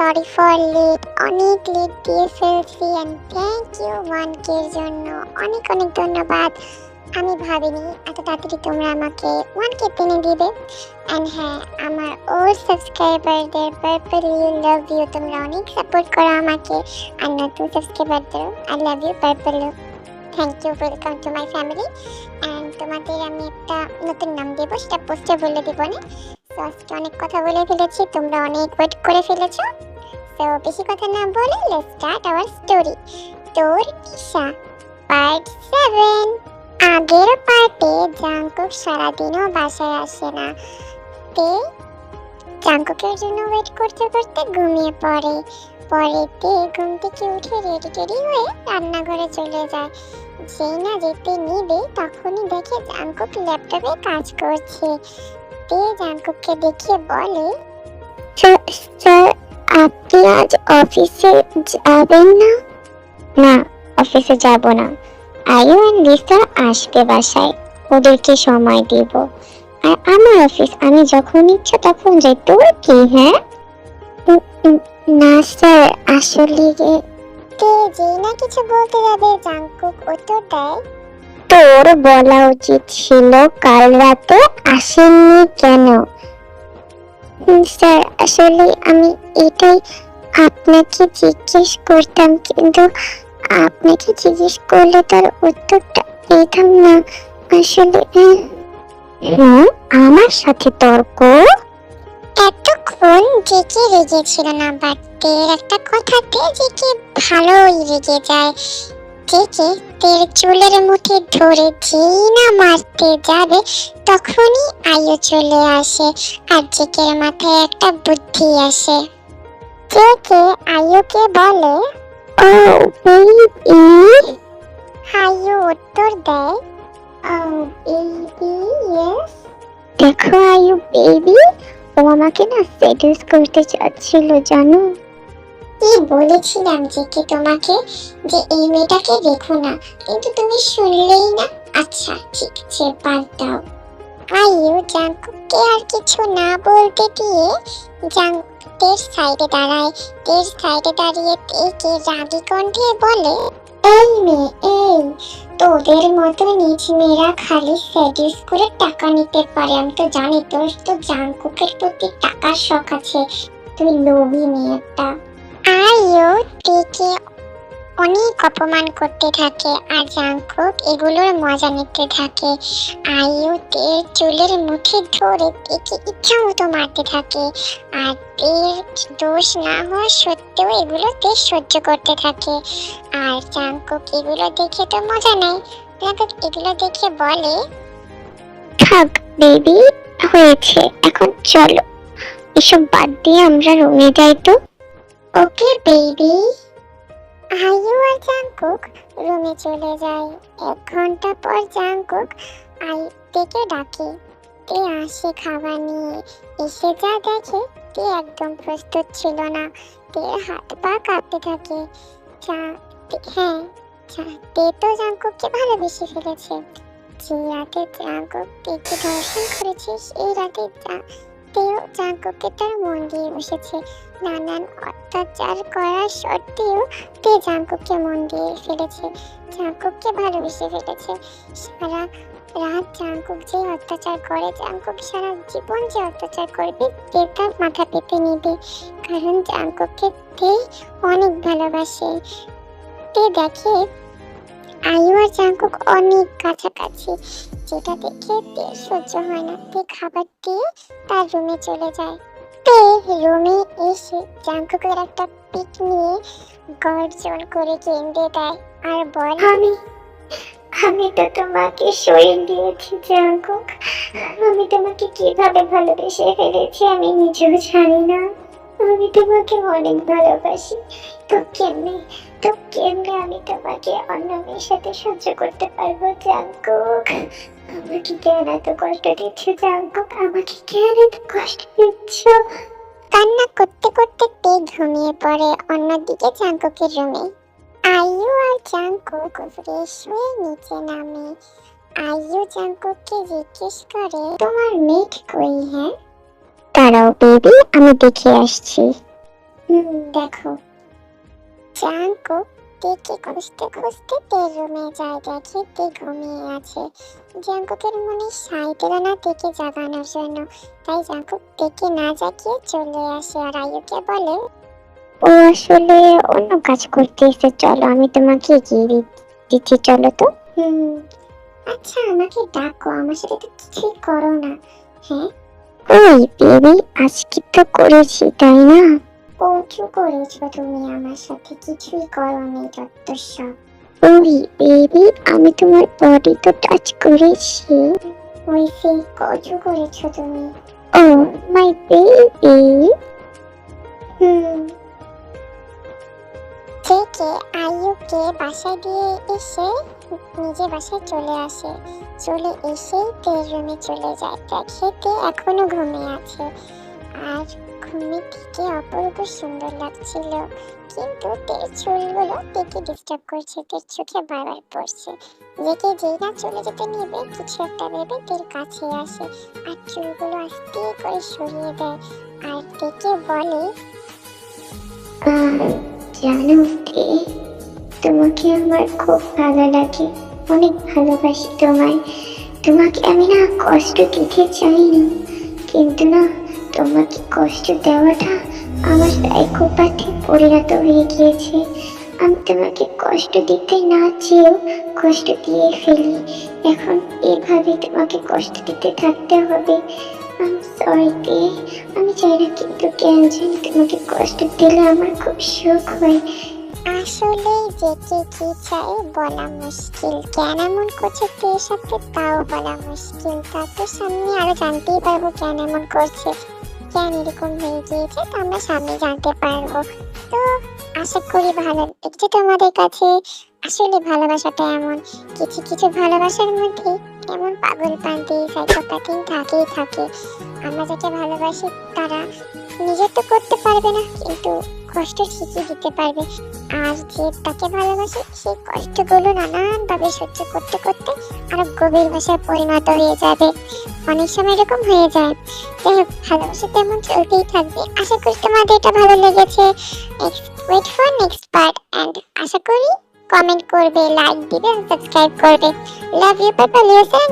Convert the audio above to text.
Sorry for late, অনেক late দিয়ে ফেলছি। অ্যান্ড থ্যাংক ইউ 1K এর জন্য, অনেক অনেক ধন্যবাদ। আমি ভাবিনি এত তাড়াতাড়ি তোমরা আমাকে 1K পেনে দিবে। অ্যান্ড হ্যাঁ, আমার ওল্ড সাবস্ক্রাইবারদের পার্পলি লাভ ইউ, তোমরা অনেক সাপোর্ট করো আমাকে। আর নতুন সাবস্ক্রাইবারদের আই লাভ ইউ পার্পলি, thank you, welcome to my family. And তোমাদের আমি একটা নতুন নাম দেবো, সেটা পোস্টে বলে দেবো না। তো আজকে অনেক কথা বলে ফেলেছি, তোমরা অনেক ওয়েট করে ফেলেছো। তো বেশি কথা না বলে লেটস স্টার্ট আওয়ার স্টোরি। তোর নিশা পার্ট 7। আগের পার্টে জাংকুক সারাদিনও বাসায় আসে না। তে জাংকুকের জন্য ওয়েট করতে করতে ঘুমিয়ে পড়ে। পরে তে ঘুম থেকে উঠে রেডি টেডি হয়ে রান্নাঘরে চলে যায়। যেই না যেতে নিবে তখনই দেখে জাংকুক ল্যাপটপে কাজ করছে। তে জাংকুককে দেখে বলে, স্যার, আপনি আজ অফিসে যাবেন না? না, অফিসে যাব না। আয়ু আর লিসা আসবে বাসায়, ওদেরকে সময় দেব। আর আমার অফিস আমি যখন ইচ্ছা তখন যাই। তোর কি? হ্যাঁ, না স্যার, আসলে তে যেই না কিছু বলতে যাবে জাংকুক উত্তর দেয়, তোর বলা উচিত ছিল কাল রাতে আসেননি কেন? স্যার, আসলে আমি এটাই আপনাকে জিজ্ঞেস করতাম, কিন্তু আপনাকে জিজ্ঞেস করলে তার উত্তরটা পেতাম না। আসলে আমার সাথে তর্ক? এতক্ষণ জেকে রেগেছিল না, বাট তের একটা কথাতে জেকে ভালোই রেগে যায়। জেকে তের চুলের মুঠি ধরে যেই না মারতে যাবে তখনই আয়ু চলে আসে। আর জেকের মাথায় একটা বুদ্ধি আসে। জেকে আয়ুকে বলে, ও বেবি। আয়ু উত্তর দেয়, ও বেবি, ইয়েস। দেখো আয়ু বেবি, ও আমাকে না সেডিউস করতে চাচ্ছিল, জানো? কি বলেছিলাম জেকে তোমাকে যে এই মেয়েটাকে দেখো না, কিন্তু তুমি শুনলেই না। আচ্ছা ঠিক আছে, বাদ দাও। আয়ু জাংকুককে আর কিছু না বলতে দিয়ে তের সাইডে দাঁড়ায়। তের সাইডে দাঁড়িয়ে তেকে রাগী কণ্ঠে বলে, এই মেয়ে, এই তোদের মতো নিজ মেয়েরা খালি সেডিউস করে টাকা নিতে পারে। আমি তো জানি তোর তো জাংকুকের প্রতি টাকার শখ আছে, তুই লোভী মেয়ে একটা। আয়ু তেকে অনেক অপমান করতে থাকে আর জাংকুক এগুলোর মজা নিতে থাকে। আয়ু তের চুলের মুঠি ধরে তেকে ইচ্ছা মতো মারতে থাকে। আর তের দোষ না হওয়া সত্ত্বেও এগুলো তে সহ্য করতে থাকে। আর জাংকুক এগুলো দেখে তো মজা নেয়, এগুলো দেখে বলে, থাক বেবি, হয়েছে, এখন চলো এসব বাদ দিয়ে আমরা রুমে যাই। তো ওকে বেবি। আয়ু আর জাংকুক রুমে চলে যায়। 1 ঘন্টা পর জাংকুক আয়ুকে ডাকে। তে আসে খাবার নিয়ে। এসে যা দেখে তে একদম প্রস্তুত ছিল না। তে হাত পা কাঁপতে থাকে। হ্যাঁ, তে তো জাংকুককে ভালোবেসে ফেলেছে। যে রাতে জাংকুক তেকে ধর্ষণ করেছে সেই রাতে তেও জাংকুককে তার মন দিয়ে বসেছে। নানান অত্যাচার করার সত্ত্বেও তে জাংকুককে মন দিয়ে ফেলেছে, জাংকুককে ভালোবেসে ফেলেছে। সারা রাত জাংকুক যে অত্যাচার করে, জাংকুক সারা জীবন যে অত্যাচার করবে তে তার মাথা পেতে নিবে, কারণ জাংকুককে তে অনেক ভালোবাসে। তে দেখে আয়ু আর জাংকুক অনেক কাছাকাছি, যেটা দেখে তে সহ্য হয় না। তে খাবার দিয়ে তার রুমে চলে যায়। তে রুমে এসে জাংকুকের একটা পিক নিয়ে গর্জন করে কেঁদে দেয় আর বলে, আমি তো তোমাকে শরীর দিয়েছি জাংকুক, আমি তোমাকে কিভাবে ভালোবেসে ফেলেছি আমি নিজেও জানি না। আমি তোমাকে অনেক ভালোবাসি, তো কেমনে আমি তোমাকে অন্য মেয়ের সাথে সহ্য করতে পারবো জাংকুক? আমাকে কেন এত কষ্ট দিচ্ছ জাংকুক? আমাকে কেন এত কষ্ট দিচ্ছ? কান্না করতে করতে তে ঘুমিয়ে পড়ে। অন্যদিকে জাংকুকের রুমে আয়ু আর জাংকুক ফ্রেশ হয়ে নিচে নামে। আয়ু জাংকুককে জিজ্ঞেস করে, তোমার মেঘ কই? হ্যাঁ, দাঁড়াও বেবি, আমি দেখে আসছি। দেখো, জাঙ্কু তেকে খুঁজতে খুঁজতে তের রুমে যায়, দেখে তে ঘুমিয়ে আছে। জাঙ্কুকের মনে সাই না তেকে জাগানোর জন্য, তাই জাঙ্কুক তেকে না জাগিয়ে চলে আসে আর আয়ুকে বলে, ও আসলে অন্য কাজ করতেছে, চলো আমি তোমাকে এগিয়ে দিচ্ছি, চলো তো। আচ্ছা, আমাকে ডাকো, আমার সাথে তো কিছুই করো না। হ্যাঁ, ওই বেবি, আজকে তো করেছি তাই না? প্রচুর করেছো তুমি, আমার সাথে কিছুই করোনি, যত সব। ওই বেবি, আমি তোমার বডি তো টাচ করেছি। ওই সে কচু করেছো তুমি। ও মাই বেবি। থেকে আয়ুকে বাসায় দিয়ে এসে নিজে বাসায় চলে আসে। চলে এসেই তের রুমে চলে যায়, দেখে তে এখনো ঘুমিয়ে আছে। আর ঘুমে থেকে অপূর্ব সুন্দর লাগছিল, কিন্তু তের চুলগুলো তেকে ডিস্টার্ব করছে, তের চোখে বারবার পড়ছে। যেকে যেই না চলে যেতে নিবে, কিছু একটা ভেবে তের কাছে আসে আর চুলগুলো আস্তে করে সরিয়ে দেয় আর তেকে বলে, জানো তে, তোমাকে আমার খুব ভালো লাগে, অনেক ভালোবাসি তোমায়। তোমাকে আমি না কষ্ট দিতে চাই না, কিন্তু না, তোমাকে কষ্ট দেওয়াটা আমার সাইকোপ্যাথে পরিণত হয়ে গিয়েছে। আমি তোমাকে কষ্ট দিতে না চেয়েও কষ্ট দিয়ে ফেলি। এখন এভাবে তোমাকে কষ্ট দিতে থাকতে হবে। আমি সরি তে, আমি চাই না, কিন্তু কেন জানি তোমাকে কষ্ট দিলে আমার খুব সুখ হয়। আসলে যেকে কি চাই বলা মুশকিল, কেন এমন করছে তের সাথে তাও বলা মুশকিল। তারপর সামনে আরো জানতেই পারবো কেন এমন করছে, কেন এরকম হয়ে গিয়েছে, তা আমরা সামনে জানতে পারবো। তো আশা করি ভালো লেগেছে তোমাদের কাছে। আসলে ভালোবাসাটা এমন, কিছু কিছু ভালোবাসার মধ্যে এমন পাগলপান্তি সাইকোপ্যাথিং থাকেই থাকে। আমরা যাকে ভালোবাসি তারা নিজে তো করতে পারবে না, কিন্তু কষ্ট ঠিকই দিতে পারবে। আর যে তাকে ভালোবাসে সেই কষ্টগুলো নানানভাবে সহ্য করতে করতে আরো গভীর ভাষায় পরিণত হয়ে যাবে। অনেক সময় এরকম হয়ে যায়। যাই হোক, ভালোবাসা তেমন চলতেই থাকবে। আশা করি তোমাদের এটা ভালো লেগেছে। Wait for next part, and আশা করি কমেন্ট করবে, লাইক দিবে, সাবস্ক্রাইব করবে। Love you, bye bye, listen.